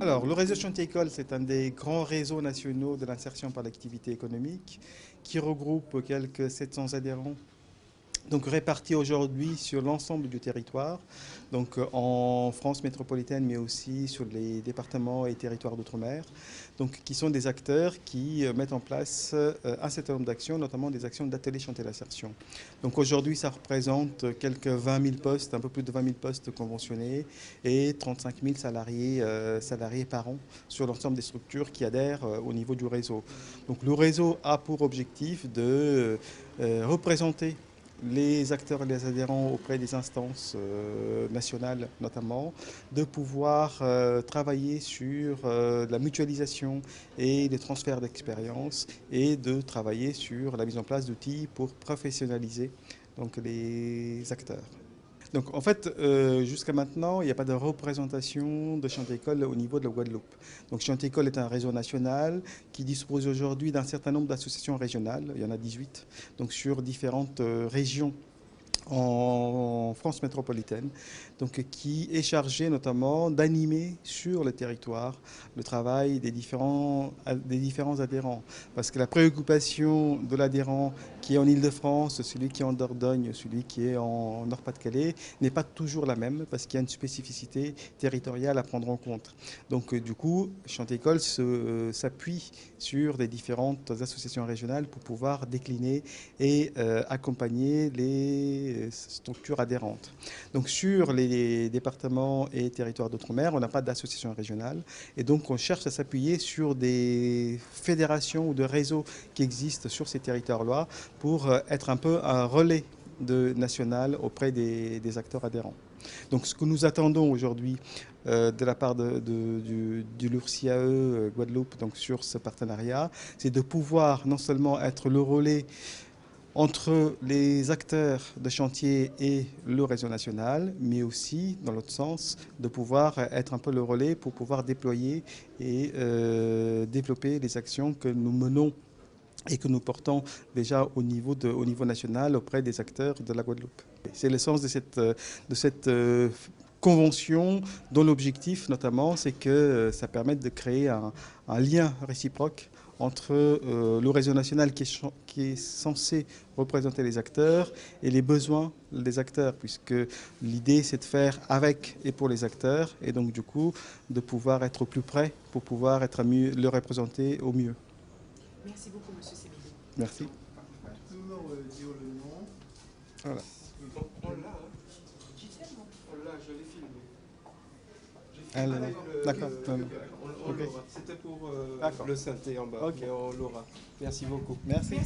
Alors, le réseau Chantier École, c'est un des grands réseaux nationaux de l'insertion par l'activité économique qui regroupe quelques 700 adhérents, donc répartis aujourd'hui sur l'ensemble du territoire, donc en France métropolitaine, mais aussi sur les départements et territoires d'outre-mer, donc qui sont des acteurs qui mettent en place un certain nombre d'actions, notamment des actions d'ateliers chantier d'insertion. Donc aujourd'hui, ça représente quelques 20 000 postes, un peu plus de 20 000 postes conventionnés et 35 000 salariés par an sur l'ensemble des structures qui adhèrent au niveau du réseau. Donc le réseau a pour objectif de représenter les acteurs et les adhérents auprès des instances nationales notamment, de pouvoir travailler sur la mutualisation et les transferts d'expérience et de travailler sur la mise en place d'outils pour professionnaliser donc, les acteurs. Donc en fait, jusqu'à maintenant, il n'y a pas de représentation de Chantier École au niveau de la Guadeloupe. Donc Chantier École est un réseau national qui dispose aujourd'hui d'un certain nombre d'associations régionales, il y en a 18, donc sur différentes régions en France métropolitaine, donc qui est chargé notamment d'animer sur le territoire le travail des différents adhérents. Parce que la préoccupation de l'adhérent qui est en Île-de-France, celui qui est en Dordogne, celui qui est en Nord-Pas-de-Calais, n'est pas toujours la même parce qu'il y a une spécificité territoriale à prendre en compte. Donc du coup, Chantier École s'appuie sur des différentes associations régionales pour pouvoir décliner et accompagner les structures adhérentes. Donc sur les départements et territoires d'outre-mer, on n'a pas d'association régionale et donc on cherche à s'appuyer sur des fédérations ou de réseaux qui existent sur ces territoires-là pour être un peu un relais national auprès des acteurs adhérents. Donc ce que nous attendons aujourd'hui de la part du LURCIAE Guadeloupe donc sur ce partenariat, c'est de pouvoir non seulement être le relais entre les acteurs de chantier et le réseau national, mais aussi, dans l'autre sens, de pouvoir être un peu le relais pour pouvoir déployer et développer les actions que nous menons et que nous portons déjà au niveau national auprès des acteurs de la Guadeloupe. C'est le sens de cette convention dont l'objectif notamment c'est que ça permette de créer un lien réciproque entre le réseau national qui est censé représenter les acteurs et les besoins des acteurs, puisque l'idée c'est de faire avec et pour les acteurs et donc du coup de pouvoir être au plus près pour pouvoir le représenter au mieux. Merci beaucoup, monsieur Sémédé. Merci. Tu peux dire le nom? Voilà. On l'a, hein? On l'a, je l'ai filmé. D'accord. On l'aura. C'était pour le synthé en bas, mais on l'aura. Merci beaucoup. Merci.